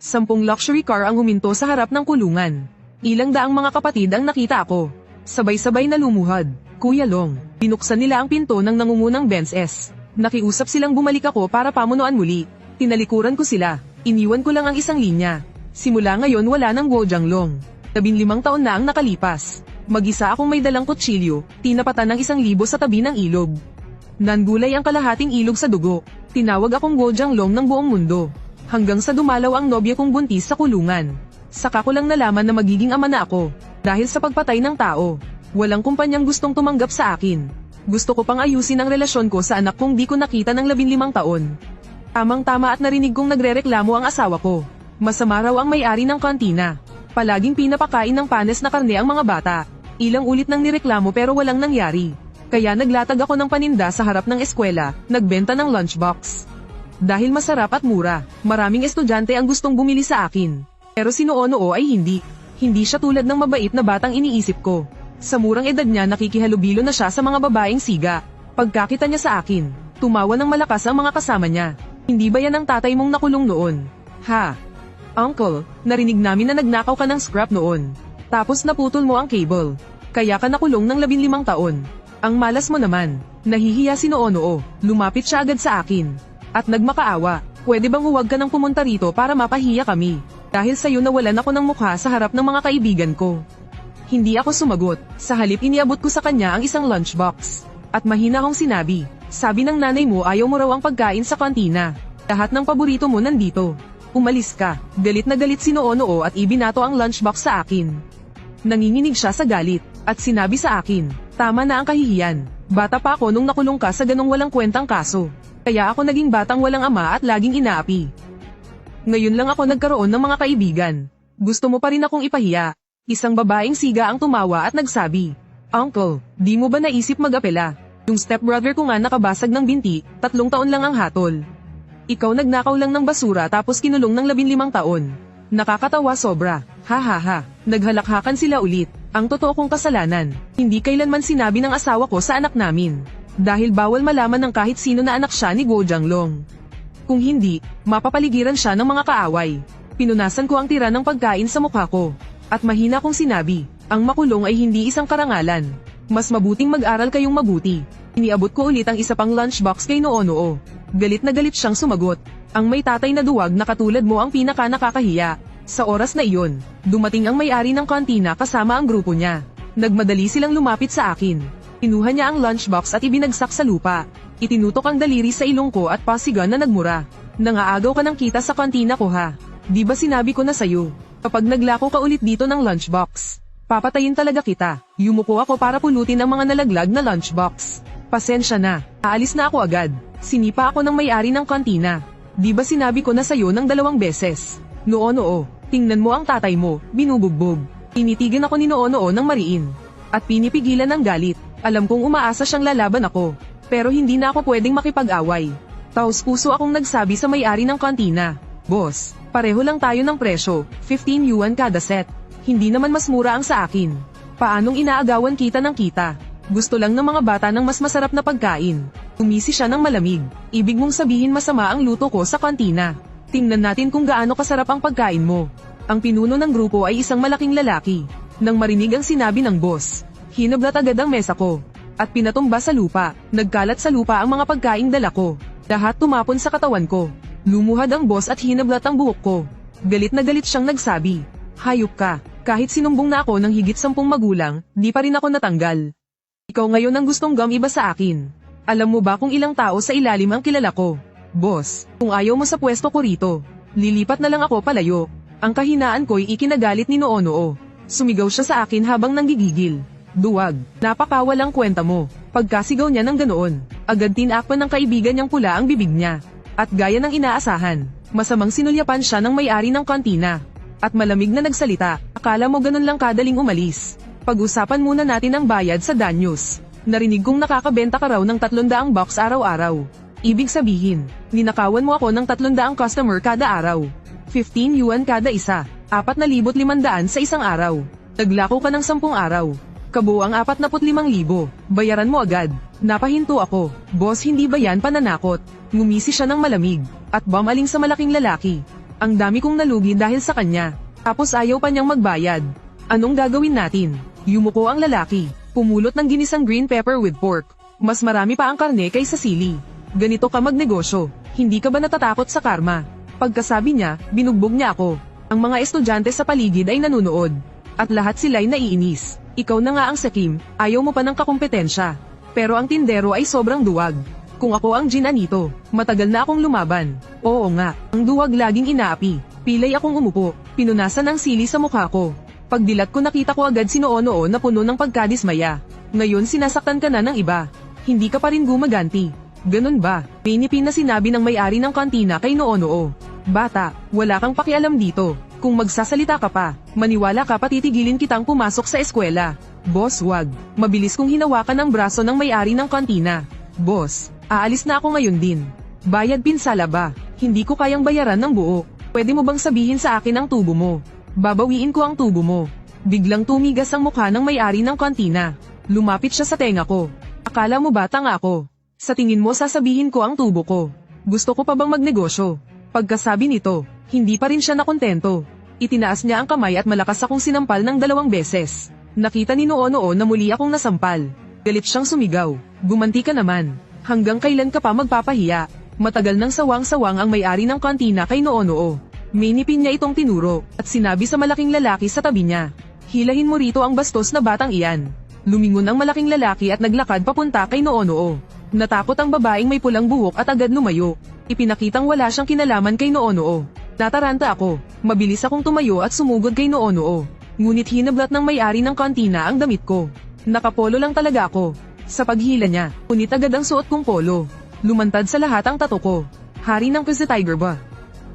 10 luxury car ang huminto sa harap ng kulungan. Ilang daang mga kapatid ang nakita ako. Sabay-sabay na lumuhad. Kuya Long, binuksan nila ang pinto ng nangungunang Benz S. Nakiusap silang bumalik ako para pamunuan muli. Tinalikuran ko sila. Iniwan ko lang ang isang linya. Simula ngayon wala nang Guo Jianglong. 15 taon na ang nakalipas. Mag-isa akong may dalang kutsilyo, tinapatan ng 1,000 sa tabi ng ilog. Nangulay ang kalahating ilog sa dugo. Tinawag akong Guo Jianglong ng buong mundo. Hanggang sa dumalaw ang nobya kong buntis sa kulungan. Saka ko lang nalaman na magiging ama na ako. Dahil sa pagpatay ng tao. Walang kumpanyang gustong tumanggap sa akin. Gusto ko pang ayusin ang relasyon ko sa anak kong di ko nakita ng 15 taon. Tamang-tama at narinig kong nagrereklamo ang asawa ko. Masama raw ang may-ari ng kantina. Palaging pinapakain ng panes na karne ang mga bata. Ilang ulit nang nireklamo pero walang nangyari. Kaya naglatag ako ng paninda sa harap ng eskwela, nagbenta ng lunchbox. Dahil masarap at mura, maraming estudyante ang gustong bumili sa akin. Pero si Noo ay hindi. Hindi siya tulad ng mabait na batang iniisip ko. Sa murang edad niya nakikihalubilo na siya sa mga babaeng siga. Pagkakita niya sa akin, tumawa ng malakas ang mga kasama niya. Hindi ba yan ang tatay mong nakulong noon? Ha? Uncle, narinig namin na nagnakaw ka ng scrap noon. Tapos naputol mo ang cable. Kaya ka nakulong ng 15 taon. Ang malas mo naman. Nahihiya si Noo. Lumapit siya agad sa akin. At nagmakaawa, pwede bang huwag ka nang pumunta rito para mapahiya kami? Dahil sa'yo nawalan ako ng mukha sa harap ng mga kaibigan ko. Hindi ako sumagot, sa halip iniabot ko sa kanya ang isang lunchbox. At mahina akong sinabi, sabi ng nanay mo ayaw mo raw ang pagkain sa kantina. Lahat ng paborito mo nandito. Umalis ka. Galit na galit si Noo at ibinato ang lunchbox sa akin. Nanginginig siya sa galit, at sinabi sa akin, tama na ang kahihiyan. Bata pa ako nung nakulong ka sa ganong walang kwentang kaso. Kaya ako naging batang walang ama at laging inaapi. Ngayon lang ako nagkaroon ng mga kaibigan. Gusto mo pa rin akong ipahiya. Isang babaeng siga ang tumawa at nagsabi, Uncle, di mo ba naisip mag-apela? Yung stepbrother ko nga nakabasag ng binti, 3 taon lang ang hatol. Ikaw nagnakaw lang ng basura tapos kinulong ng 15 taon. Nakakatawa sobra. Ha ha ha. Naghalakhakan sila ulit. Ang totoo kong kasalanan, hindi kailanman sinabi ng asawa ko sa anak namin. Dahil bawal malaman ng kahit sino na anak siya ni Guo Jianglong. Kung hindi, mapapaligiran siya ng mga kaaway. Pinunasan ko ang tira ng pagkain sa mukha ko. At mahina kong sinabi, ang makulong ay hindi isang karangalan. Mas mabuting mag-aral kayong mabuti. Iniabot ko ulit ang isa pang lunchbox kay Noo. Galit na galit siyang sumagot. Ang may tatay na duwag na katulad mo ang pinaka nakakahiya. Sa oras na iyon, dumating ang may-ari ng kantina kasama ang grupo niya. Nagmadali silang lumapit sa akin. Kinuha niya ang lunchbox at ibinagsak sa lupa. Itinutok ang daliri sa ilong ko at pasigan na nagmura. Nangaagaw ka ng kita sa kantina ko ha. Di ba sinabi ko na sayo? Kapag naglako ka ulit dito ng lunchbox, papatayin talaga kita. Yumuko ako para pulutin ang mga nalaglag na lunchbox. Pasensya na. Aalis na ako agad. Sinipa ako ng may-ari ng kantina. Di ba sinabi ko na sayo ng 2 beses? Noo, tingnan mo ang tatay mo, binubugbog. Tinitigan ako ni Noo ng mariin. At pinipigilan ng galit. Alam kong umaasa siyang lalaban ako. Pero hindi na ako pwedeng makipag-away. Taos puso akong nagsabi sa may-ari ng kantina. Boss, pareho lang tayo ng presyo, 15 yuan kada set. Hindi naman mas mura ang sa akin. Paanong inaagawan kita ng kita? Gusto lang ng mga bata ng mas masarap na pagkain. Umisi siya ng malamig. Ibig mong sabihin masama ang luto ko sa kantina. Tingnan natin kung gaano kasarap ang pagkain mo. Ang pinuno ng grupo ay isang malaking lalaki. Nang marinig ang sinabi ng boss, hinablat agad ang mesa ko. At pinatumba sa lupa. Nagkalat sa lupa ang mga pagkaing dala ko. Lahat tumapon sa katawan ko. Lumuhad ang boss at hinablat ang buhok ko. Galit na galit siyang nagsabi, hayop ka. Kahit sinumbong na ako ng higit 10 magulang, di pa rin ako natanggal. Ikaw ngayon ang gustong iba sa akin. Alam mo ba kung ilang tao sa ilalim ang kilala ko? Boss, kung ayaw mo sa pwesto ko rito, lilipat na lang ako palayo. Ang kahinaan ko'y ikinagalit ni Noo. Sumigaw siya sa akin habang nanggigigil. Duwag, napakawalang kwenta mo. Pagkasigaw niya ng ganoon, agad tinakpan ng kaibigan niyang pula ang bibig niya. At gaya ng inaasahan, masamang sinulyapan siya ng may-ari ng kantina. At malamig na nagsalita, akala mo ganun lang kadaling umalis. Pag-usapan muna natin ang bayad sa danyos. Narinig kong nakakabenta ka raw ng 300 box araw-araw. Ibig sabihin, ninakawan mo ako ng 300 customer kada araw. 15 yuan kada isa, 4,500 sa isang araw. Naglako ka ng 10 araw. Kabuo ang 45,000. Bayaran mo agad. Napahinto ako. Boss, hindi ba yan pananakot? Ngumisi siya ng malamig. At bumaling sa malaking lalaki. Ang dami kong nalugi dahil sa kanya. Tapos ayaw pa niyang magbayad. Anong gagawin natin? Yumuko ang lalaki. Pumulot ng ginisang green pepper with pork. Mas marami pa ang karne kaysa sili. Ganito ka magnegosyo. Hindi ka ba natatakot sa karma? Pagkasabi niya, binugbog niya ako. Ang mga estudyante sa paligid ay nanunood. At lahat sila'y naiinis. Ikaw na nga ang sakim, ayaw mo pa ng kakumpetensya. Pero ang tindero ay sobrang duwag. Kung ako ang Gina nito, matagal na akong lumaban. Oo nga, ang duwag laging inaapi. Pilay akong umupo, pinunasan ng sili sa mukha ko. Pagdilat ko nakita ko agad si Noo-Noo na puno ng pagkadismaya. Ngayon sinasaktan ka na ng iba. Hindi ka pa rin gumaganti. Ganun ba? Pinipin na sinabi ng may-ari ng kantina kay Noo-Noo. Bata, wala kang pakialam dito. Kung magsasalita ka pa, maniwala ka patitigilin kitang pumasok sa eskwela. Boss, wag. Mabilis kong hinawakan ang braso ng may-ari ng kantina. Boss, aalis na ako ngayon din. Bayad pinsala ba? Hindi ko kayang bayaran ng buo. Pwede mo bang sabihin sa akin ang tubo mo? Babawiin ko ang tubo mo. Biglang tumigas ang mukha ng may-ari ng kantina. Lumapit siya sa tenga ko. Akala mo ba tanga ako? Sa tingin mo sasabihin ko ang tubo ko. Gusto ko pa bang magnegosyo? Pagkasabi nito, hindi pa rin siya nakontento. Itinaas niya ang kamay at malakas akong sinampal ng 2 beses. Nakita ni Noo-Noo na muli akong nasampal. Galit siyang sumigaw. Gumanti ka naman. Hanggang kailan ka pa magpapahiya? Matagal nang sawang-sawang ang may-ari ng kantina kay Noo-Noo. Minipin niya itong tinuro, at sinabi sa malaking lalaki sa tabi niya. Hilahin mo rito ang bastos na batang iyan. Lumingon ang malaking lalaki at naglakad papunta kay Noo-Noo. Natakot ang babaeng may pulang buhok at agad lumayo. Ipinakitang wala siyang kinalaman kay Noo-Noo. Nataranta ako. Mabilis akong tumayo at sumugod kay Noo-Noo. Ngunit hinablat ng may-ari ng kantina ang damit ko. Nakapolo lang talaga ako. Sa paghila niya, unit agad ang suot kong polo. Lumantad sa lahat ang tato ko. Hari ng Crazy Tiger ba?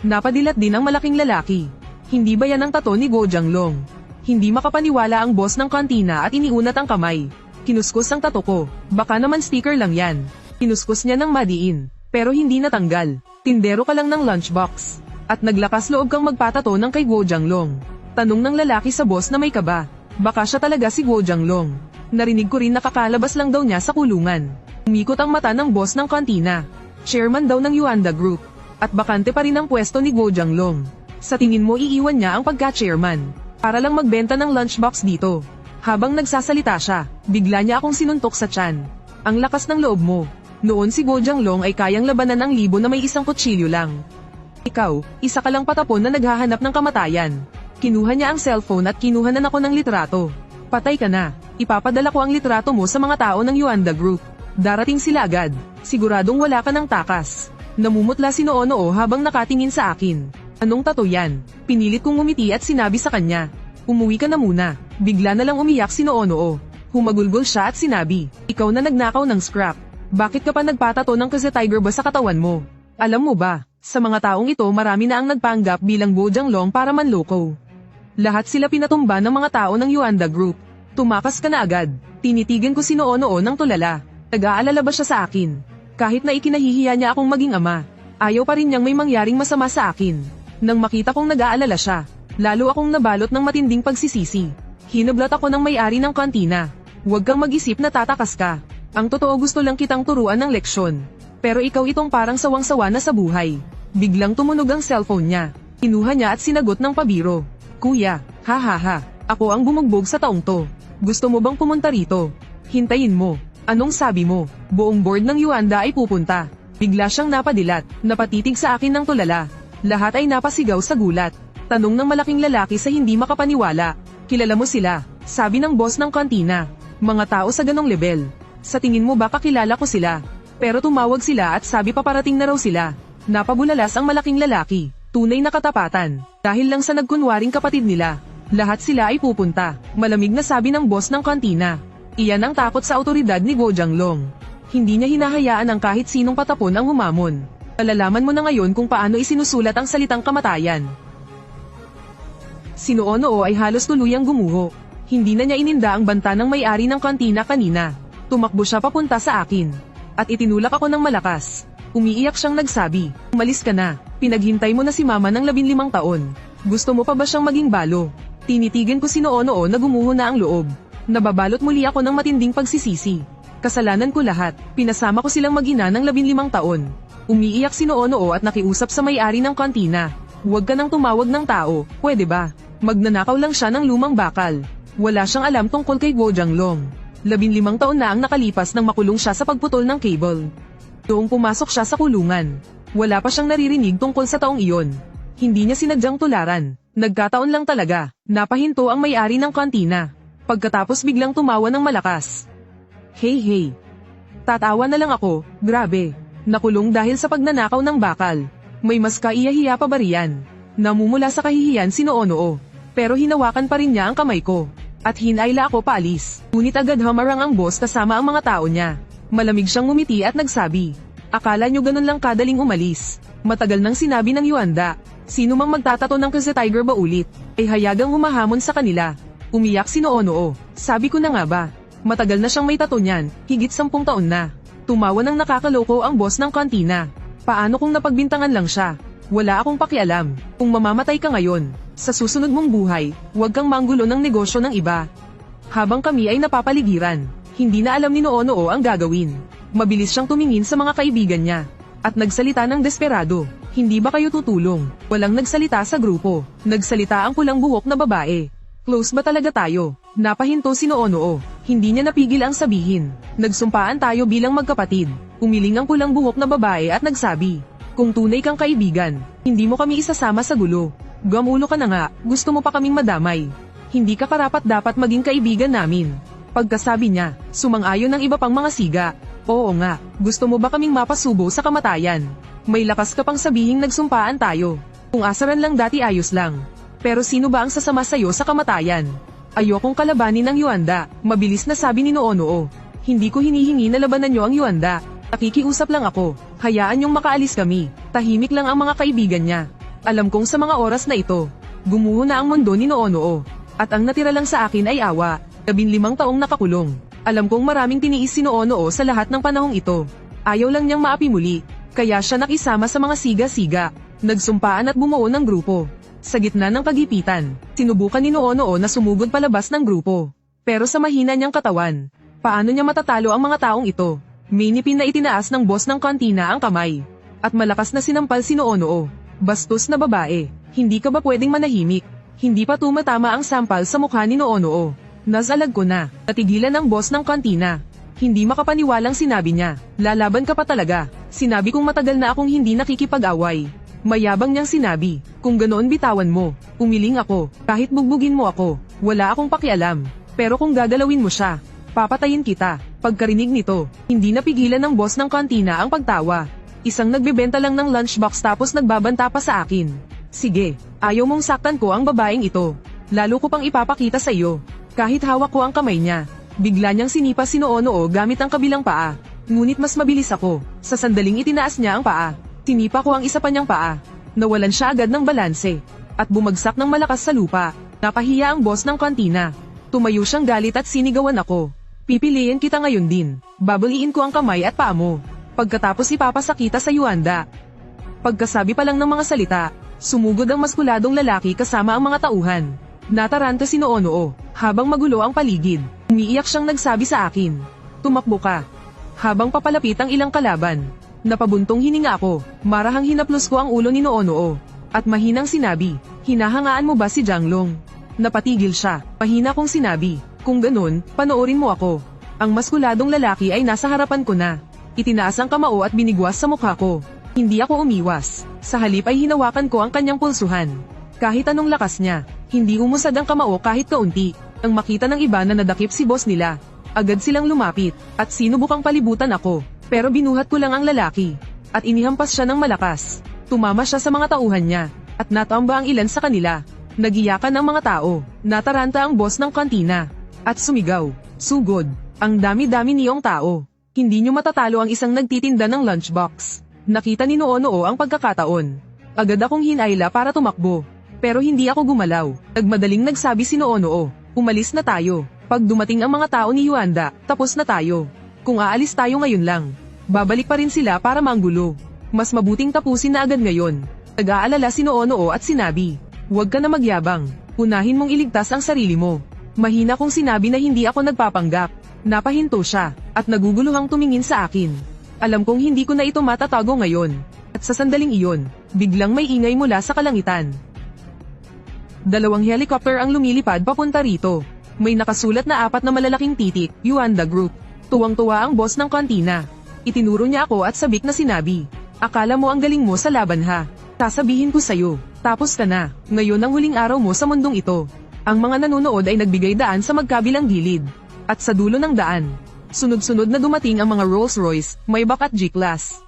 Napadilat din ang malaking lalaki. Hindi ba yan ang tato ni Go Jianglong? Hindi makapaniwala ang boss ng kantina at iniunat ang kamay. Kinuskus ang tato ko. Baka naman sticker lang yan. Kinuskus niya ng madiin. Pero hindi natanggal. Tindero ka lang ng lunchbox. At naglakas loob kang magpatato ng kay Go Jianglong. Tanong ng lalaki sa boss na may kaba. Baka siya talaga si Go Jianglong. Narinig ko rin nakakalabas lang daw niya sa kulungan. Umikot ang mata ng boss ng kantina. Chairman daw ng Yuanda Group. At bakante pa rin ang pwesto ni Go Jianglong. Sa tingin mo iiwan niya ang pagka-chairman para lang magbenta ng lunchbox dito. Habang nagsasalita siya, bigla niya akong sinuntok sa tiyan. Ang lakas ng loob mo. Noon si Go Jianglong ay kayang labanan ng libo na may isang kutsilyo lang. Ikaw, isa ka lang patapon na naghahanap ng kamatayan. Kinuha niya ang cellphone at kinuhanan ako ng litrato. Patay ka na. Ipapadala ko ang litrato mo sa mga tao ng Yuanda Group. Darating sila agad. Siguradong wala ka ng takas. Namumutla si Noo-Noo habang nakatingin sa akin. Anong tato yan? Pinilit kong ngumiti at sinabi sa kanya. Umuwi ka na muna. Bigla na lang umiyak si Noo-Noo. Humagulgol siya at sinabi, ikaw na nagnakaw ng scrap. Bakit ka pa nagpatato ng Crazy Tiger ba sa katawan mo? Alam mo ba, sa mga taong ito marami na ang nagpanggap bilang Go Jianglong para manloko. Lahat sila pinatumba ng mga tao ng Yuanda Group. Tumakas ka na agad. Tinitigan ko si Noo-Noo ng tulala. Nag-aalala ba siya sa akin? Kahit na ikinahihiya niya akong maging ama, ayaw pa rin niyang may mangyaring masama sa akin. Nang makita kong nag-aalala siya, lalo akong nabalot ng matinding pagsisisi. Hinablat ako ng may-ari ng kantina. Huwag kang mag-isip na tatakas ka. Ang totoo gusto lang kitang turuan ng leksyon. Pero ikaw itong parang sawang-sawa na sa buhay. Biglang tumunog ang cellphone niya. Kinuha niya at sinagot ng pabiro. Kuya, ha ha ha, ako ang bumugbog sa taong to. Gusto mo bang pumunta rito? Hintayin mo. Anong sabi mo? Buong board ng Yuanda ay pupunta. Bigla siyang napadilat, napatitig sa akin ng tulala. Lahat ay napasigaw sa gulat. Tanong ng malaking lalaki sa hindi makapaniwala. Kilala mo sila? Sabi ng boss ng kantina. Mga tao sa ganong level. Sa tingin mo baka kilala ko sila? Pero tumawag sila at sabi paparating na raw sila. Napabulalas ang malaking lalaki. Tunay na katapatan. Dahil lang sa nagkunwaring kapatid nila. Lahat sila ay pupunta. Malamig na sabi ng boss ng kantina. Iyan ang takot sa autoridad ni Go Jianglong. Hindi niya hinahayaan ang kahit sinong patapon ang humamon. Malalaman mo na ngayon kung paano isinusulat ang salitang kamatayan. Si Noo-Noo ay halos tuluyang gumuho. Hindi na niya ininda ang banta ng may-ari ng kantina kanina. Tumakbo siya papunta sa akin. At itinulak ako ng malakas. Umiiyak siyang nagsabi, umalis ka na. Pinaghintay mo na si mama ng 15 taon. Gusto mo pa ba siyang maging balo? Tinitigan ko si Noo-Noo na gumuho na ang loob. Nababalot muli ako ng matinding pagsisisi. Kasalanan ko lahat, pinasama ko silang mag-ina ng 15 taon. Umiiyak si Noo-Noo at nakiusap sa may-ari ng kantina. Huwag ka nang tumawag ng tao, pwede ba? Magnanakaw lang siya ng lumang bakal. Wala siyang alam tungkol kay Guo Jianglong. 15 taon na ang nakalipas nang makulong siya sa pagputol ng cable. Noong pumasok siya sa kulungan, wala pa siyang naririnig tungkol sa taong iyon. Hindi niya sinadyang tularan. Nagkataon lang talaga. Napahinto ang may-ari ng kantina. Pagkatapos biglang tumawa ng malakas. Hey. Tatawa na lang ako, grabe. Nakulong dahil sa pagnanakaw ng bakal. May mas kaiyahiya pa ba riyan? Namumula sa kahihiyan si Noo-Noo. Pero hinawakan pa rin niya ang kamay ko. At hinayla ako paalis. Ngunit agad hamarang ang boss kasama ang mga tao niya. Malamig siyang ngumiti at nagsabi. Akala nyo ganun lang kadaling umalis. Matagal nang sinabi ng Yuanda. Sino mang magtatato ng kasi Tiger ba ulit? Ay hayagang humahamon sa kanila. Umiyak si Noo-Noo. Sabi ko na nga ba? Matagal na siyang may tato niyan. Higit 10 taon na. Tumawa ng nakakaloko ang boss ng kantina. Paano kung napagbintangan lang siya? Wala akong pakialam. Kung mamamatay ka ngayon, sa susunod mong buhay, huwag kang manggulo ng negosyo ng iba. Habang kami ay napapaligiran, hindi na alam ni Noo-Noo ang gagawin. Mabilis siyang tumingin sa mga kaibigan niya. At nagsalita ng desperado. Hindi ba kayo tutulong? Walang nagsalita sa grupo. Nagsalita ang pulang buhok na babae. Close ba talaga tayo? Napahinto si Noo-Noo. Hindi niya napigil ang sabihin. Nagsumpaan tayo bilang magkapatid. Umiling ang pulang buhok na babae at nagsabi. Kung tunay kang kaibigan, hindi mo kami isasama sa gulo. Gamulo ka na nga, gusto mo pa kaming madamay. Hindi ka karapat dapat maging kaibigan namin. Pagkasabi niya, sumang-ayon ng iba pang mga siga. Oo nga, gusto mo ba kaming mapasubo sa kamatayan? May lakas ka pang sabihing nagsumpaan tayo. Kung asaran lang dati ayos lang. Pero sino ba ang sasama sa'yo sa kamatayan? Ayokong kalabanin ng Yuanda, mabilis na sabi ni Noo-Noo. Hindi ko hinihingi na labanan niyo ang Yuanda. Nakikiusap lang ako, hayaan niyong makaalis kami. Tahimik lang ang mga kaibigan niya. Alam kong sa mga oras na ito, gumuho na ang mundo ni Noo-Noo. At ang natira lang sa akin ay awa, 15 taong nakakulong. Alam kong maraming tiniis si Noo-Noo sa lahat ng panahong ito. Ayaw lang niyang maapi muli, kaya siya nakisama sa mga siga-siga. Nagsumpaan at bumuo ng grupo. Sa gitna ng kagipitan, sinubukan ni Noo-Noo na sumugod palabas ng grupo. Pero sa mahina niyang katawan, paano niya matatalo ang mga taong ito? Minipin na itinaas ng boss ng kantina ang kamay. At malakas na sinampal si Noo-Noo. Bastos na babae, hindi ka ba pwedeng manahimik? Hindi pa tumatama ang sampal sa mukha ni Noo-Noo. Nasalag ko na, natigilan ng boss ng kantina. Hindi makapaniwalang sinabi niya, lalaban ka pa talaga. Sinabi kong matagal na akong hindi nakikipag-away. Mayabang niyang sinabi, kung ganoon bitawan mo, umiling ako, kahit bugbugin mo ako, wala akong pakialam. Pero kung gagalawin mo siya, papatayin kita. Pagkarinig nito, hindi napigilan ng boss ng kantina ang pagtawa. Isang nagbebenta lang ng lunchbox tapos nagbabanta pa sa akin. Sige, ayaw mong saktan ko ang babaeng ito. Lalo ko pang ipapakita sa iyo. Kahit hawak ko ang kamay niya, bigla niyang sinipa si Noo-Noo gamit ang kabilang paa. Ngunit mas mabilis ako, sa sandaling itinaas niya ang paa. Sinipa ko ang isa pa niyang paa. Nawalan siya agad ng balanse. At bumagsak ng malakas sa lupa. Napahiya ang boss ng kantina. Tumayo siyang galit at sinigawan ako. Pipiliin kita ngayon din. Babaliin ko ang kamay at paa mo. Pagkatapos ipapasakita sa Yuanda. Pagkasabi pa lang ng mga salita, sumugod ang maskuladong lalaki kasama ang mga tauhan. Nataranta si Noo-Noo. Habang magulo ang paligid, umiiyak siyang nagsabi sa akin. Tumakbo ka. Habang papalapit ang ilang kalaban, napabuntong hininga ako, marahang hinaplos ko ang ulo ni Noo-Noo. At mahinang sinabi, hinahangaan mo ba si Jianglong? Napatigil siya, mahina kong sinabi, kung ganun, panoorin mo ako. Ang maskuladong lalaki ay nasa harapan ko na. Itinaas ang kamao at binigwas sa mukha ko. Hindi ako umiwas, sa halip ay hinawakan ko ang kanyang pulsuhan. Kahit anong lakas niya, hindi umusad ang kamao kahit kaunti. Ang makita ng iba na nadakip si boss nila, agad silang lumapit, at sinubukang palibutan ako. Pero binuhat ko lang ang lalaki, at inihampas siya ng malakas. Tumama siya sa mga tauhan niya, at natamba ang ilan sa kanila. Nagiyakan ang mga tao, nataranta ang boss ng kantina, at sumigaw, sugod, ang dami-dami niyong tao. Hindi niyo matatalo ang isang nagtitinda ng lunchbox. Nakita ni Noo-Noo ang pagkakataon. Agad akong hinayla para tumakbo. Pero hindi ako gumalaw. Nagmadaling nagsabi si Noo-Noo, umalis na tayo. Pag dumating ang mga tao ni Yuanda, tapos na tayo. Kung aalis tayo ngayon lang, babalik pa rin sila para manggulo. Mas mabuting tapusin na agad ngayon. Nag-aalala si Noo-Noo at sinabi, huwag ka na magyabang. Unahin mong iligtas ang sarili mo. Mahina kong sinabi na hindi ako nagpapanggap. Napahinto siya, at naguguluhang tumingin sa akin. Alam kong hindi ko na ito matatago ngayon. At sa sandaling iyon, biglang may ingay mula sa kalangitan. Dalawang helicopter ang lumilipad papunta rito. May nakasulat na 4 na malalaking titik, Yuanda Group. Tuwang-tuwa ang boss ng kantina. Itinuro niya ako at sabik na sinabi, "Akala mo ang galing mo sa laban ha? Sasabihin ko sa'yo, tapos ka na. Ngayon ang huling araw mo sa mundong ito." Ang mga nanonood ay nagbigay daan sa magkabilang gilid. At sa dulo ng daan, sunod-sunod na dumating ang mga Rolls Royce, Maybach at G-Class.